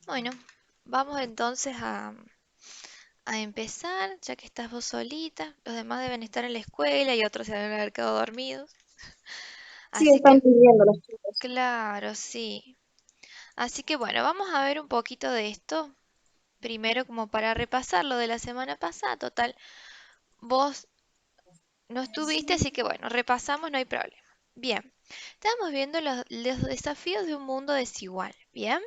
Bueno, vamos entonces a empezar, ya que estás vos solita. Los demás deben estar en la escuela y otros se deben haber quedado dormidos. Sí, Así están que, pidiendo los chicos. claro, sí. Así que bueno, vamos a ver un poquito de esto. Primero como para repasar lo de la semana pasada. Total, vos no estuviste, así que bueno, repasamos, no hay problema. Bien, estamos viendo los desafíos de un mundo desigual. Bien.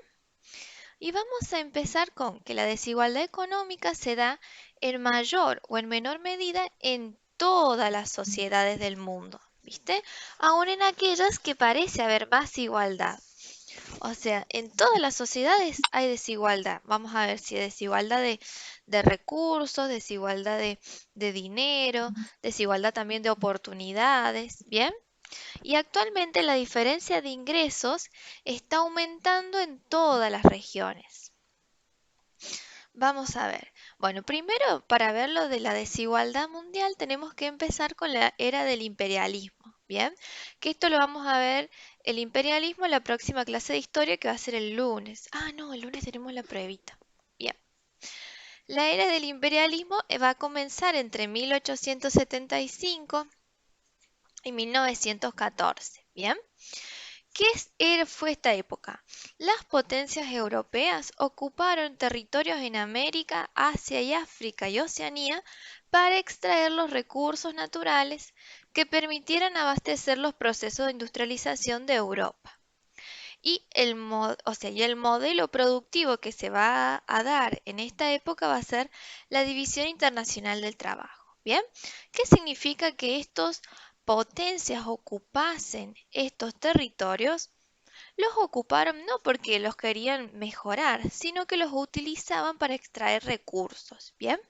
Y vamos a empezar con que la desigualdad económica se da en mayor o en menor medida en todas las sociedades del mundo, ¿viste? Aún en aquellas que parece haber más igualdad. O sea, en todas las sociedades hay desigualdad. Vamos a ver si hay desigualdad de recursos, desigualdad de dinero, desigualdad también de oportunidades, ¿bien? Y actualmente la diferencia de ingresos está aumentando en todas las regiones. Vamos a ver. Bueno, primero, para ver lo de la desigualdad mundial, tenemos que empezar con la era del imperialismo. Bien, que esto lo vamos a ver, el imperialismo, en la próxima clase de historia que va a ser el lunes. Ah, no, el lunes tenemos la pruebita. Bien, la era del imperialismo va a comenzar entre 1875 y 1914. Bien. Fue esta época? Las potencias europeas ocuparon territorios en América, Asia y África y Oceanía para extraer los recursos naturales que permitieran abastecer los procesos de industrialización de Europa. Y el modelo productivo que se va a dar en esta época va a ser la División Internacional del Trabajo. ¿Bien? ¿Qué significa que estos potencias ocupasen estos territorios? Los ocuparon no porque los querían mejorar, sino que los utilizaban para extraer recursos, ¿bien?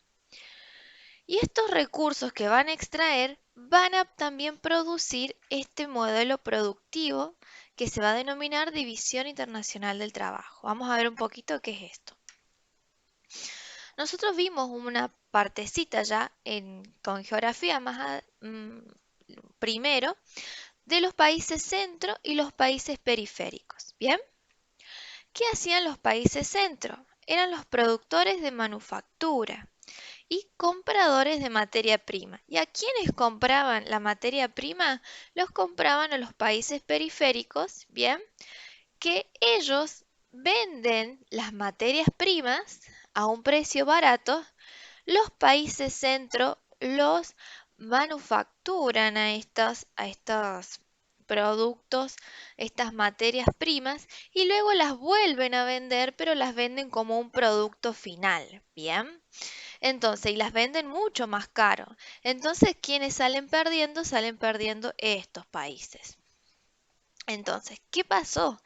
Y estos recursos que van a extraer van a también producir este modelo productivo que se va a denominar División Internacional del Trabajo. Vamos a ver un poquito qué es esto. Nosotros vimos una partecita ya con geografía primero de los países centro y los países periféricos, ¿bien? ¿Qué hacían los países centro? Eran los productores de manufactura y compradores de materia prima. ¿Y a quiénes compraban la materia prima? Los compraban a los países periféricos, ¿bien? Que ellos venden las materias primas a un precio barato. Los países centro los manufacturan a estos productos, estas materias primas, y luego las vuelven a vender, pero las venden como un producto final, ¿bien? Entonces, y las venden mucho más caro. Entonces, ¿quiénes salen perdiendo? Salen perdiendo estos países. Entonces, ¿qué pasó?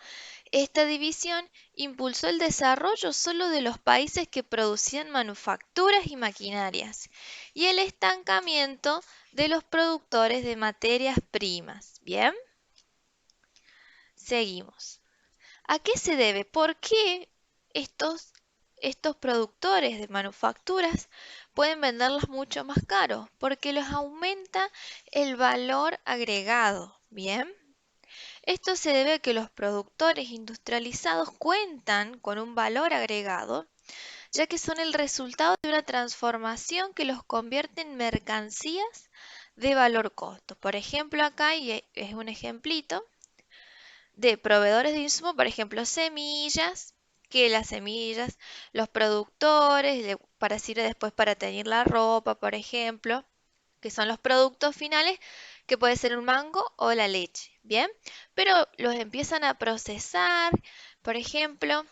Esta división impulsó el desarrollo solo de los países que producían manufacturas y maquinarias y el estancamiento de los productores de materias primas. Bien, seguimos. ¿A qué se debe? ¿Por qué estos productores de manufacturas pueden venderlas mucho más caro? Porque los aumenta el valor agregado. Bien. Esto se debe a que los productores industrializados cuentan con un valor agregado, ya que son el resultado de una transformación que los convierte en mercancías de valor costo. Por ejemplo, acá es un ejemplito de proveedores de insumos, por ejemplo, semillas, que las semillas, los productores, para sirve después para teñir la ropa, por ejemplo, que son los productos finales, que puede ser un mango o la leche, ¿bien? Pero los empiezan a procesar, por ejemplo,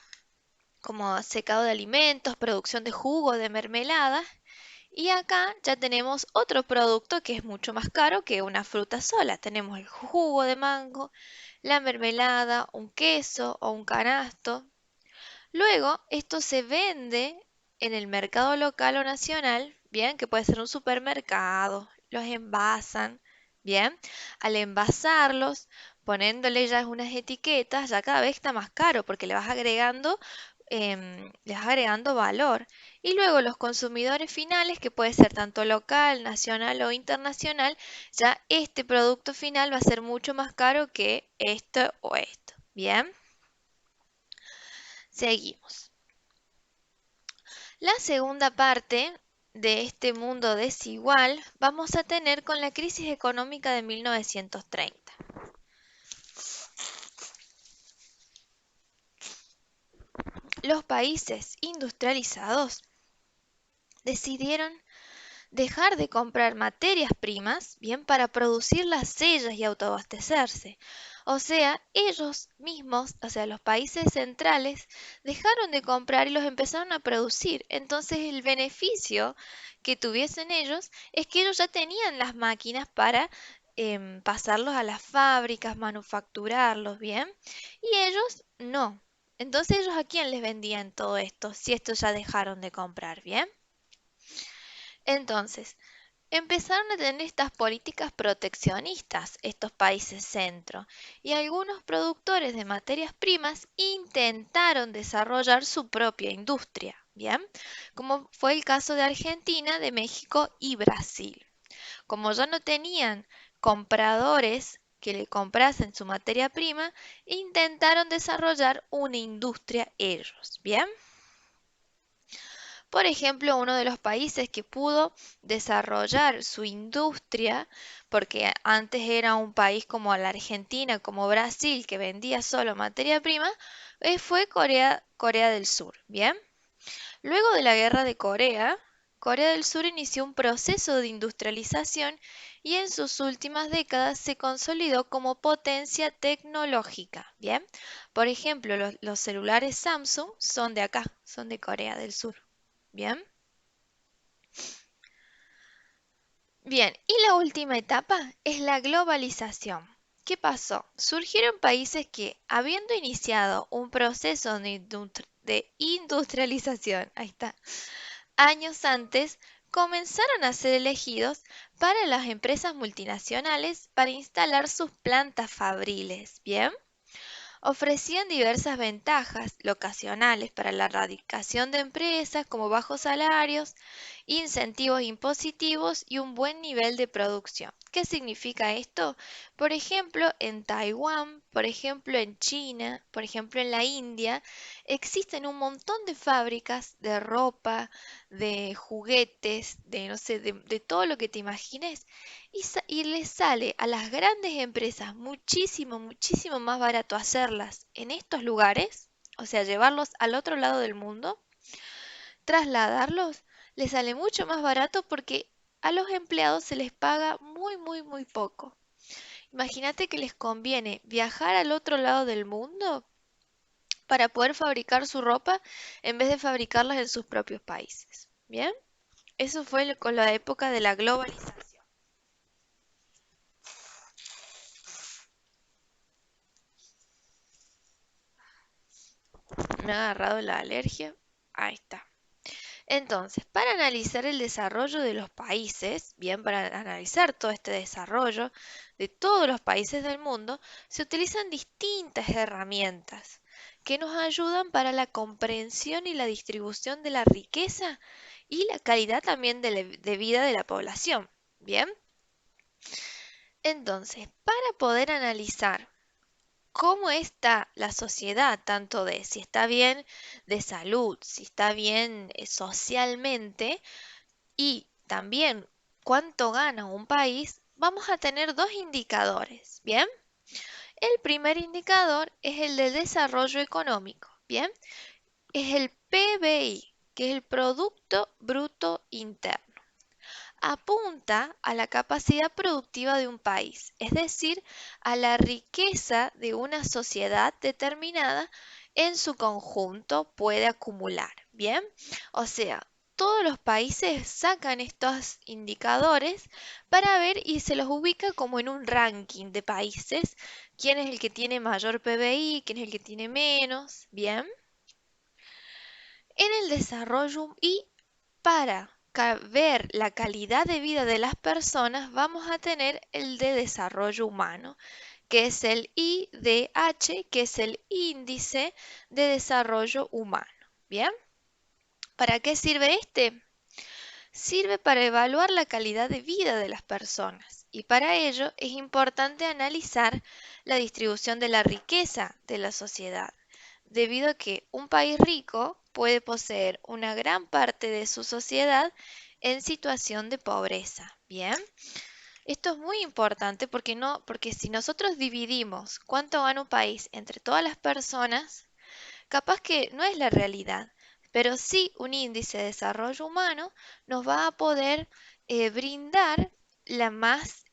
como secado de alimentos, producción de jugo, de mermelada, y acá ya tenemos otro producto que es mucho más caro que una fruta sola. Tenemos el jugo de mango, la mermelada, un queso o un canasto. Luego, esto se vende en el mercado local o nacional, bien, que puede ser un supermercado. Los envasan, bien. Al envasarlos, poniéndole ya unas etiquetas, ya cada vez está más caro porque le vas agregando valor. Y luego los consumidores finales, que puede ser tanto local, nacional o internacional, ya este producto final va a ser mucho más caro que esto o esto. Bien, seguimos. La segunda parte de este mundo desigual vamos a tener con la crisis económica de 1930. Los países industrializados decidieron dejar de comprar materias primas, bien, para producirlas ellas y autoabastecerse. O sea, ellos mismos, o sea, los países centrales, dejaron de comprar y los empezaron a producir. Entonces, el beneficio que tuviesen ellos es que ellos ya tenían las máquinas para pasarlos a las fábricas, manufacturarlos, bien, y ellos no. Entonces, ellos a quién les vendían todo esto, si estos ya dejaron de comprar, bien. Entonces, empezaron a tener estas políticas proteccionistas estos países centro y algunos productores de materias primas intentaron desarrollar su propia industria, ¿bien? Como fue el caso de Argentina, de México y Brasil. Como ya no tenían compradores que le comprasen su materia prima, intentaron desarrollar una industria ellos, ¿bien? Por ejemplo, uno de los países que pudo desarrollar su industria, porque antes era un país como la Argentina, como Brasil, que vendía solo materia prima, fue Corea del Sur. Bien, luego de la guerra de Corea, Corea del Sur inició un proceso de industrialización y en sus últimas décadas se consolidó como potencia tecnológica. Bien, por ejemplo, los celulares Samsung son de acá, son de Corea del Sur. Bien. Bien, y la última etapa es la globalización. ¿Qué pasó? Surgieron países que, habiendo iniciado un proceso de industrialización, ahí está, años antes, comenzaron a ser elegidos para las empresas multinacionales para instalar sus plantas fabriles. Bien. Ofrecían diversas ventajas locacionales para la radicación de empresas como bajos salarios, incentivos impositivos y un buen nivel de producción. ¿Qué significa esto? Por ejemplo, en Taiwán, por ejemplo, en China, por ejemplo, en la India, existen un montón de fábricas de ropa, de juguetes, de no sé, de todo lo que te imagines y les sale a las grandes empresas muchísimo, muchísimo más barato hacerlas en estos lugares, o sea, llevarlos al otro lado del mundo, trasladarlos, les sale mucho más barato porque a los empleados se les paga muy, muy, muy poco. Imagínate que les conviene viajar al otro lado del mundo para poder fabricar su ropa en vez de fabricarlas en sus propios países. ¿Bien? Eso fue con la época de la globalización. Me ha agarrado la alergia. Ahí está. Entonces, para analizar el desarrollo de los países, bien, para analizar todo este desarrollo de todos los países del mundo, se utilizan distintas herramientas que nos ayudan para la comprensión y la distribución de la riqueza y la calidad también de vida de la población. Bien, entonces, para poder analizar cómo está la sociedad, tanto de si está bien de salud, si está bien socialmente y también cuánto gana un país, vamos a tener dos indicadores, ¿bien? El primer indicador es el de desarrollo económico, ¿bien? Es el PBI, que es el Producto Bruto Interno. Apunta a la capacidad productiva de un país, es decir, a la riqueza de una sociedad determinada en su conjunto puede acumular. Bien, o sea, todos los países sacan estos indicadores para ver y se los ubica como en un ranking de países, quién es el que tiene mayor PBI, quién es el que tiene menos. Bien, en el desarrollo y para ver la calidad de vida de las personas, vamos a tener el de desarrollo humano, que es el IDH, que es el índice de desarrollo humano. ¿Bien? ¿Para qué sirve este? Sirve para evaluar la calidad de vida de las personas y para ello es importante analizar la distribución de la riqueza de la sociedad, debido a que un país rico puede poseer una gran parte de su sociedad en situación de pobreza. Bien, esto es muy importante porque si nosotros dividimos cuánto gana un país entre todas las personas, capaz que no es la realidad, pero sí un índice de desarrollo humano nos va a poder brindar la más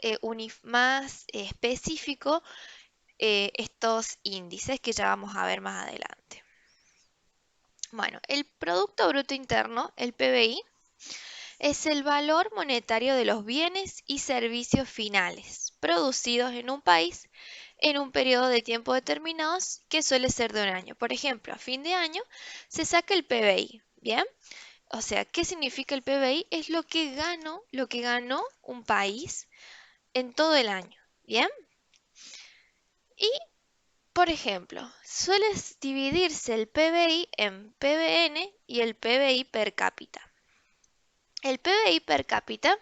específico estos índices que ya vamos a ver más adelante. Bueno, el Producto Bruto Interno, el PBI, es el valor monetario de los bienes y servicios finales producidos en un país en un periodo de tiempo determinado que suele ser de un año. Por ejemplo, a fin de año se saca el PBI, ¿bien? O sea, ¿qué significa el PBI? Es lo que ganó un país en todo el año, ¿bien? Y, por ejemplo, suele dividirse el PBI en PBN y el PBI per cápita. El PBI per cápita,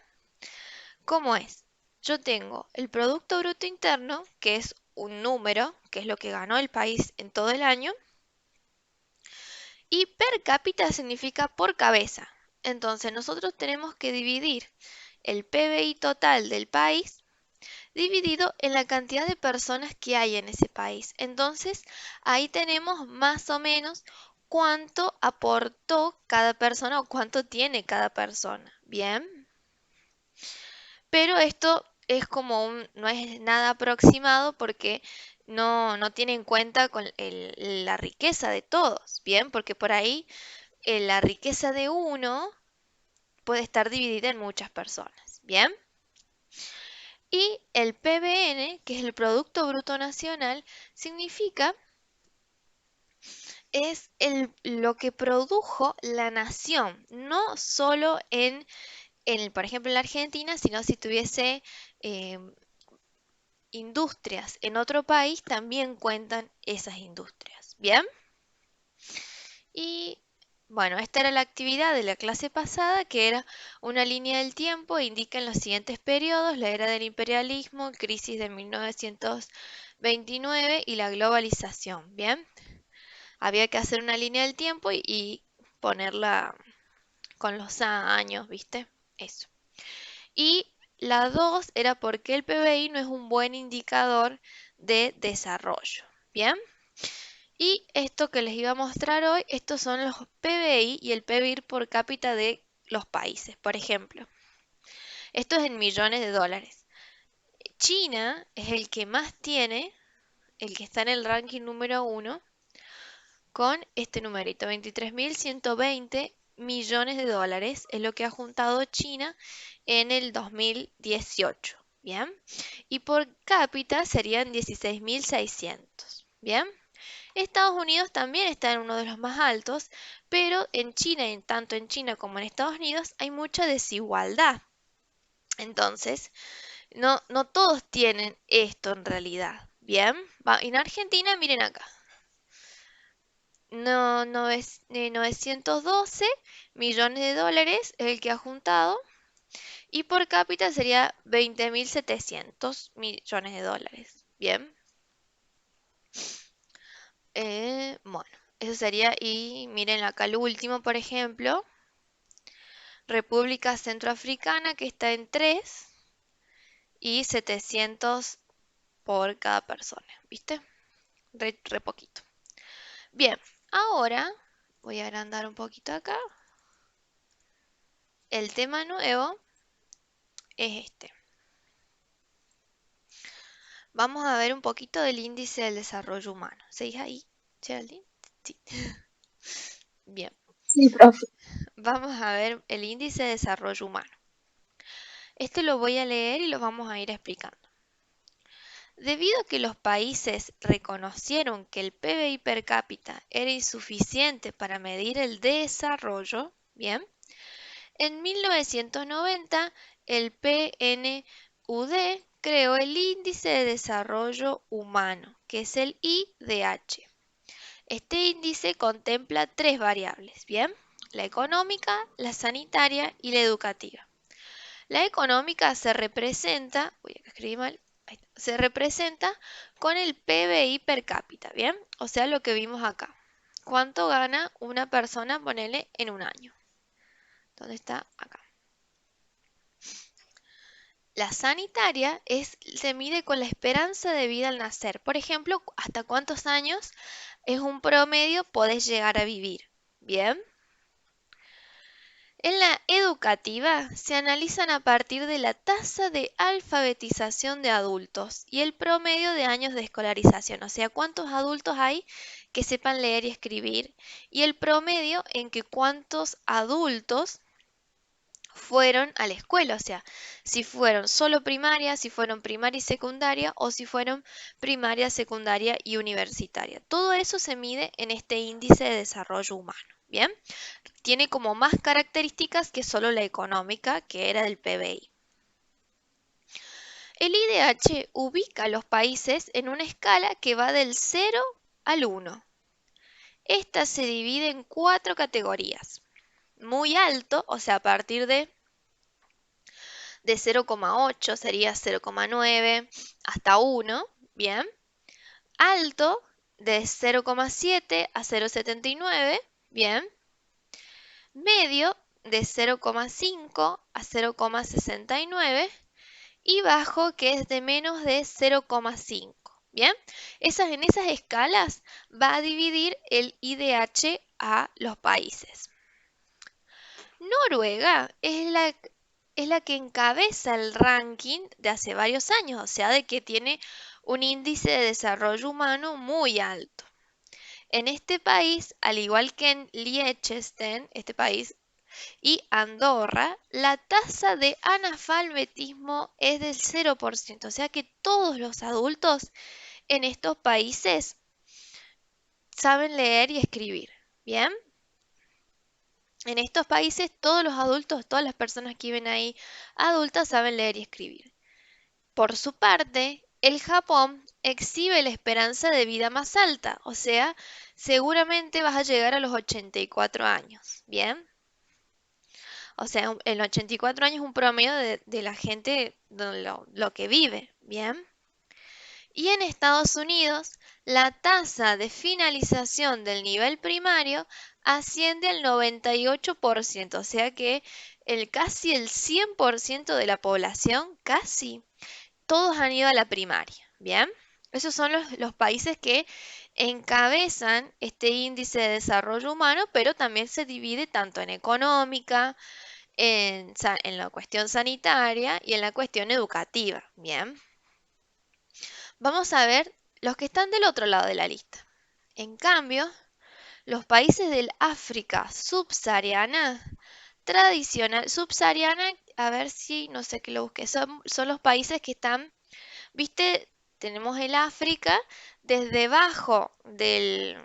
¿cómo es? Yo tengo el Producto Bruto Interno, que es un número, que es lo que ganó el país en todo el año, y per cápita significa por cabeza. Entonces nosotros tenemos que dividir el PBI total del país dividido en la cantidad de personas que hay en ese país. Entonces ahí tenemos más o menos cuánto aportó cada persona o cuánto tiene cada persona. Bien. Pero esto es no es nada aproximado porque no tiene en cuenta la riqueza de todos, ¿bien? Porque por ahí la riqueza de uno puede estar dividida en muchas personas, ¿bien? Y el PBN, que es el Producto Bruto Nacional, significa es lo que produjo la nación, no solo por ejemplo, en la Argentina, sino si tuviese eh, industrias en otro país, también cuentan esas industrias. ¿Bien? Y bueno, esta era la actividad de la clase pasada, que era una línea del tiempo, indica en los siguientes periodos, la era del imperialismo, crisis de 1929 y la globalización. ¿Bien? Había que hacer una línea del tiempo y ponerla con los años, ¿viste? Eso. Y la 2 era porque el PBI no es un buen indicador de desarrollo. ¿Bien? Y esto que les iba a mostrar hoy, estos son los PBI y el PBI por cápita de los países. Por ejemplo, esto es en millones de dólares. China es el que más tiene, el que está en el ranking número 1, con este numerito, 23.120 millones de dólares, es lo que ha juntado China en el 2018. ¿Bien? Y por cápita serían 16.600. ¿Bien? Estados Unidos también está en uno de los más altos, pero en China, tanto en China como en Estados Unidos, hay mucha desigualdad. Entonces, no todos tienen esto en realidad. Bien, en Argentina, miren acá. No es 912 millones de dólares es el que ha juntado y por cápita sería 20.700 millones de dólares. Bien. Bueno, eso sería, y miren acá lo último, por ejemplo, República Centroafricana, que está en 3 y 700 por cada persona, ¿viste? Re poquito. Bien, ahora voy a agrandar un poquito acá. El tema nuevo es este. Vamos a ver un poquito del índice del desarrollo humano. ¿Seguís ahí, Geraldine? Sí. Bien, Sí, profe. vamos a ver el índice de desarrollo humano. Este lo voy a leer y lo vamos a ir explicando. Debido a que los países reconocieron que el PBI per cápita era insuficiente para medir el desarrollo, bien, en 1990 el PNUD creó el Índice de Desarrollo Humano, que es el IDH. Este índice contempla tres variables, ¿bien? La económica, la sanitaria y la educativa. La económica se representa, se representa con el PBI per cápita, ¿bien? O sea, lo que vimos acá. ¿Cuánto gana una persona, ponele, en un año? ¿Dónde está? Acá. La sanitaria se mide con la esperanza de vida al nacer. Por ejemplo, hasta cuántos años es un promedio podés llegar a vivir. Bien. En la educativa se analizan a partir de la tasa de alfabetización de adultos y el promedio de años de escolarización, o sea, cuántos adultos hay que sepan leer y escribir, y el promedio en que cuántos adultos fueron a la escuela, o sea, si fueron solo primaria, si fueron primaria y secundaria o si fueron primaria, secundaria y universitaria. Todo eso se mide en este índice de desarrollo humano. Bien, tiene como más características que solo la económica, que era del PBI. El IDH ubica a los países en una escala que va del 0 al 1. Esta se divide en 4 categorías. Muy alto, o sea, a partir de 0,8 sería 0,9 hasta 1, bien. Alto de 0,7 a 0,79, bien. Medio de 0,5 a 0,69 y bajo que es de menos de 0,5. Bien, en esas escalas va a dividir el IDH a los países. Noruega es la que encabeza el ranking de hace varios años, o sea, de que tiene un índice de desarrollo humano muy alto. En este país, al igual que en Liechtenstein, este país, y Andorra, la tasa de analfabetismo es del 0%, o sea que todos los adultos en estos países saben leer y escribir. Bien, en estos países todos los adultos, todas las personas que viven ahí adultas saben leer y escribir. Por su parte, el Japón exhibe la esperanza de vida más alta, o sea, seguramente vas a llegar a los 84 años. Bien. O sea, el 84 años es un promedio de la gente, lo que vive, ¿bien? Y en Estados Unidos, la tasa de finalización del nivel primario asciende al 98%, o sea que casi el 100% de la población, casi, todos han ido a la primaria, ¿bien? Esos son los países que encabezan este índice de desarrollo humano, pero también se divide tanto en económica, en la cuestión sanitaria y en la cuestión educativa. Bien, vamos a ver los que están del otro lado de la lista. En cambio, los países del África subsahariana, tradicional, subsahariana, a ver si, no sé qué lo busqué, son los países que están, viste, tenemos el África desde debajo del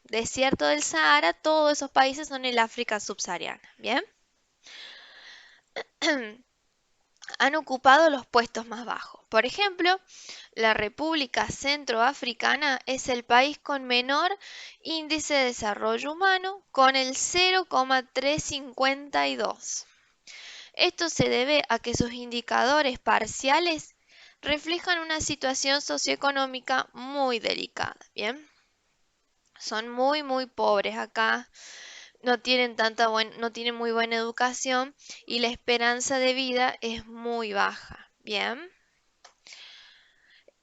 desierto del Sahara, todos esos países son el África subsahariana, ¿bien? Han ocupado los puestos más bajos. Por ejemplo, la República Centroafricana es el país con menor índice de desarrollo humano, con el 0,352. Esto se debe a que sus indicadores parciales reflejan una situación socioeconómica muy delicada. Bien, son muy pobres acá, no tienen muy buena educación y la esperanza de vida es muy baja. Bien.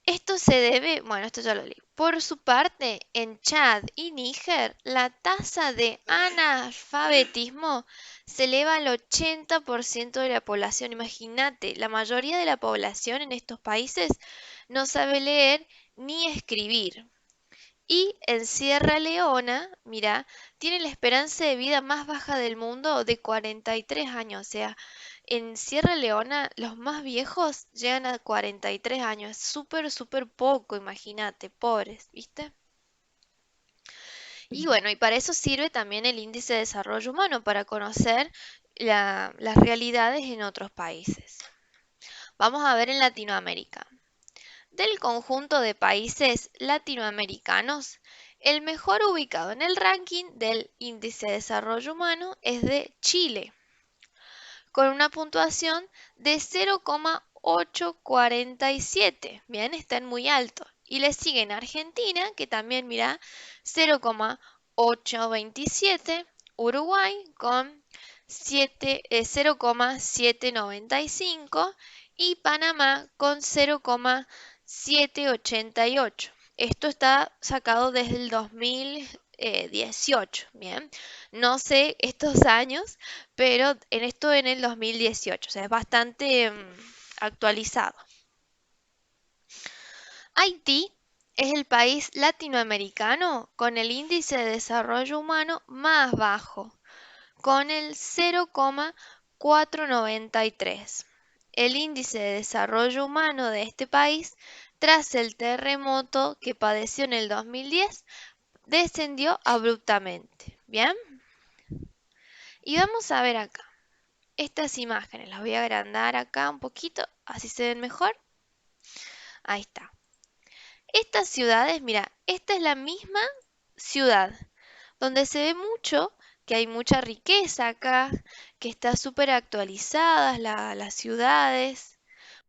Esto se debe, bueno, esto ya lo leí. Por su parte, en Chad y Níger, la tasa de analfabetismo se eleva al 80% de la población. Imagínate, la mayoría de la población en estos países no sabe leer ni escribir. Y en Sierra Leona, mira, tiene la esperanza de vida más baja del mundo de 43 años. O sea, en Sierra Leona los más viejos llegan a 43 años. Es súper poco, imagínate, pobres, ¿viste? Y bueno, y para eso sirve también el índice de desarrollo humano, para conocer las realidades en otros países. Vamos a ver en Latinoamérica. Del conjunto de países latinoamericanos, el mejor ubicado en el ranking del Índice de Desarrollo Humano es de Chile, con una puntuación de 0,847. Bien, están muy altos. Y le sigue en Argentina, que también, mira, 0,827. Uruguay con 0,795 y Panamá con 0,788. Esto está sacado desde el 2018, ¿bien? No sé estos años, pero en esto en el 2018, o sea, es bastante actualizado. Haití es el país latinoamericano con el índice de desarrollo humano más bajo, con el 0,493. El índice de desarrollo humano de este país, tras el terremoto que padeció en el 2010, descendió abruptamente. ¿Bien? Y vamos a ver acá. Estas imágenes las voy a agrandar acá un poquito, así se ven mejor. Ahí está. Estas ciudades, mira, esta es la misma ciudad, donde se ve mucho que hay mucha riqueza acá, que está súper actualizadas las ciudades,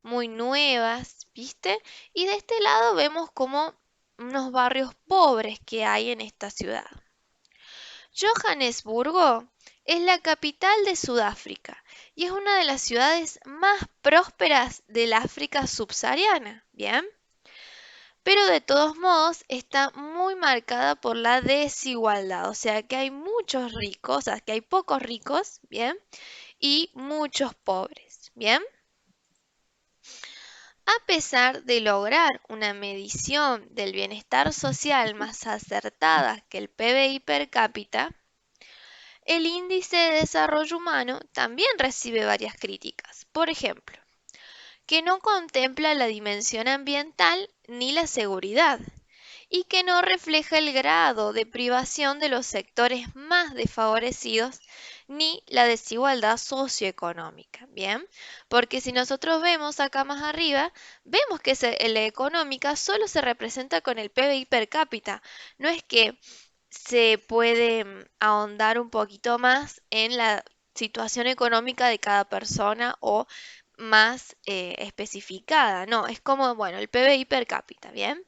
muy nuevas, ¿viste? Y de este lado vemos como unos barrios pobres que hay en esta ciudad. Johannesburgo es la capital de Sudáfrica y es una de las ciudades más prósperas del África subsahariana, ¿bien? Pero de todos modos está muy marcada por la desigualdad, o sea que hay muchos ricos, o sea que hay pocos ricos, ¿bien? Y muchos pobres, ¿bien? A pesar de lograr una medición del bienestar social más acertada que el PBI per cápita, el índice de desarrollo humano también recibe varias críticas. Por ejemplo, que no contempla la dimensión ambiental ni la seguridad y que no refleja el grado de privación de los sectores más desfavorecidos ni la desigualdad socioeconómica, ¿bien? Porque si nosotros vemos acá más arriba, vemos que la económica solo se representa con el PBI per cápita. No es que se puede ahondar un poquito más en la situación económica de cada persona o más especificada. No, es como, bueno, el PBI per cápita, ¿bien?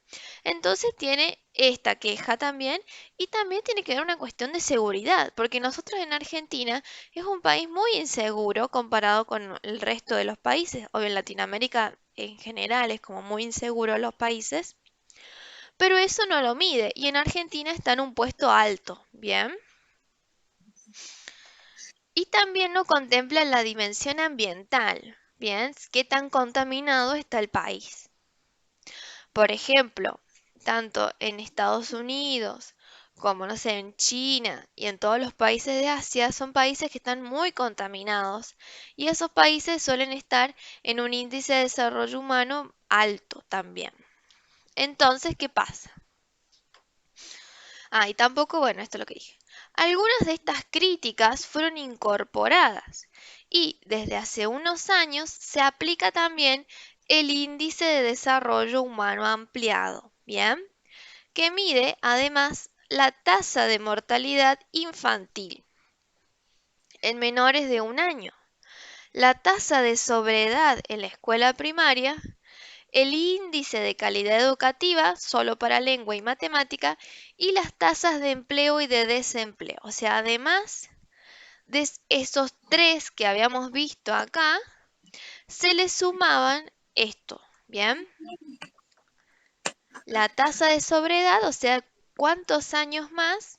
Entonces tiene esta queja también y también tiene que ver una cuestión de seguridad, porque nosotros en Argentina es un país muy inseguro comparado con el resto de los países, o en Latinoamérica en general es como muy inseguro los países, pero eso no lo mide y en Argentina está en un puesto alto, ¿bien? Y también no contempla la dimensión ambiental, ¿bien? ¿Qué tan contaminado está el país? Por ejemplo, tanto en Estados Unidos como, no sé, en China y en todos los países de Asia, son países que están muy contaminados y esos países suelen estar en un índice de desarrollo humano alto también. Entonces, ¿qué pasa? Y tampoco, bueno, esto es lo que dije. Algunas de estas críticas fueron incorporadas y desde hace unos años se aplica también el índice de desarrollo humano ampliado, ¿bien? Que mide además la tasa de mortalidad infantil en menores de un año, la tasa de sobreedad en la escuela primaria, el índice de calidad educativa solo para lengua y matemática y las tasas de empleo y de desempleo. O sea, además de esos tres que habíamos visto acá, se le sumaban esto, ¿bien? La tasa de sobreedad, o sea, cuántos años más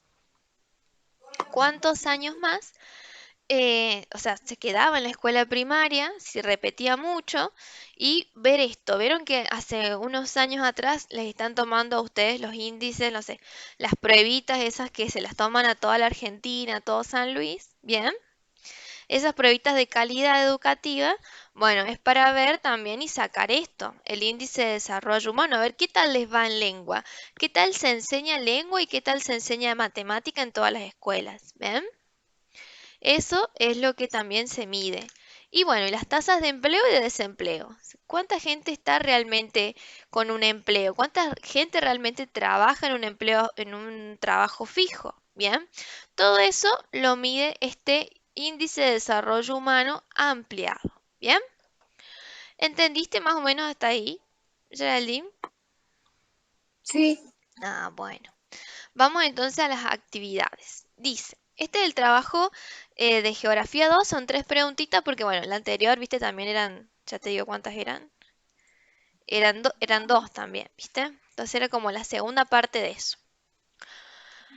o sea, se quedaba en la escuela primaria, si repetía mucho, y ver esto. Vieron que hace unos años atrás les están tomando a ustedes los índices, no sé, las pruebitas esas que se las toman a toda la Argentina, a todo San Luis, ¿bien? Esas pruebitas de calidad educativa, bueno, es para ver también y sacar esto, el índice de desarrollo humano, a ver qué tal les va en lengua, qué tal se enseña lengua y qué tal se enseña matemática en todas las escuelas, ¿ven? Eso es lo que también se mide. Y bueno, y las tasas de empleo y de desempleo. ¿Cuánta gente está realmente con un empleo? ¿Cuánta gente realmente trabaja en un empleo, en un trabajo fijo? Bien, todo eso lo mide este índice de desarrollo humano ampliado. Bien, ¿entendiste más o menos hasta ahí, Geraldine? Sí. Ah, bueno. Vamos entonces a las actividades. Dice, este es el trabajo de geografía 2, son 3 preguntitas porque, bueno, la anterior, viste, también eran, ya te digo cuántas eran, eran 2 también, viste. Entonces era como la segunda parte de eso.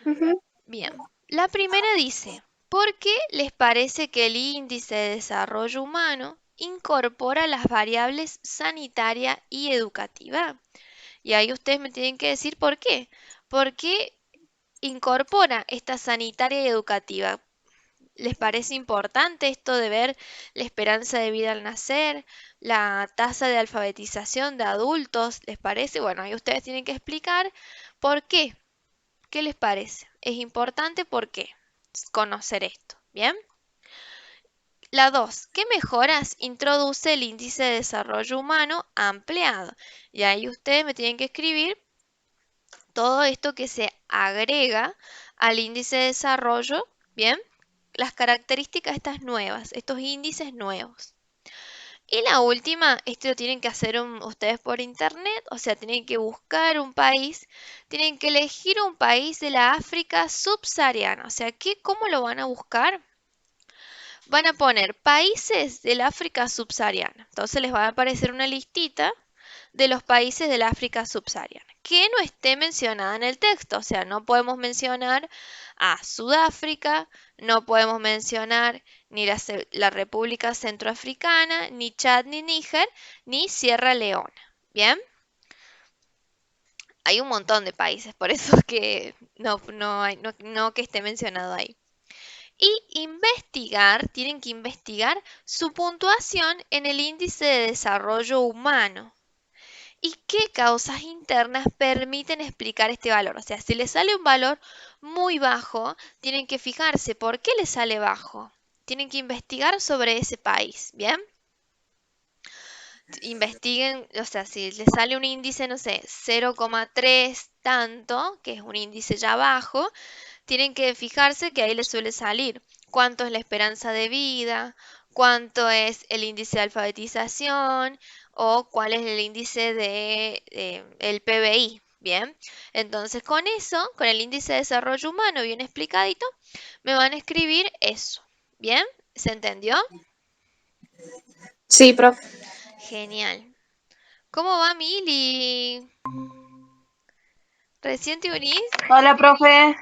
Ujú. Bien, la primera dice, ¿por qué les parece que el índice de desarrollo humano incorpora las variables sanitaria y educativa? Y ahí ustedes me tienen que decir por qué. ¿Por qué incorpora esta sanitaria y educativa? ¿Les parece importante esto de ver la esperanza de vida al nacer, la tasa de alfabetización de adultos? ¿Les parece? Bueno, ahí ustedes tienen que explicar por qué. ¿Qué les parece? Es importante porque conocer esto. ¿Bien? La 2. ¿Qué mejoras introduce el índice de desarrollo humano ampliado? Y ahí ustedes me tienen que escribir todo esto que se agrega al índice de desarrollo, ¿bien? Las características estas nuevas, estos índices nuevos. Y la última, esto lo tienen que hacer ustedes por internet, o sea, tienen que buscar un país, tienen que elegir un país de la África subsahariana, o sea, ¿cómo lo van a buscar? Van a poner países del África subsahariana, entonces les va a aparecer una listita de los países del África subsahariana, que no esté mencionada en el texto, o sea, no podemos mencionar a Sudáfrica, no podemos mencionar ni la República Centroafricana, ni Chad, ni Níger, ni Sierra Leona. ¿Bien? Hay un montón de países, por eso es que no que esté mencionado ahí. Y tienen que investigar su puntuación en el índice de desarrollo humano. ¿Y qué causas internas permiten explicar este valor? O sea, si les sale un valor muy bajo, tienen que fijarse por qué les sale bajo. Tienen que investigar sobre ese país, ¿bien? Investiguen, o sea, si les sale un índice, no sé, 0,3 tanto, que es un índice ya bajo, tienen que fijarse que ahí les suele salir cuánto es la esperanza de vida, cuánto es el índice de alfabetización o cuál es el índice de el PBI. Bien, entonces con eso, con el índice de desarrollo humano bien explicadito, me van a escribir eso. Bien, ¿se entendió? Sí, profe. Genial. ¿Cómo va Mili? ¿Recién te unís? Hola, profe.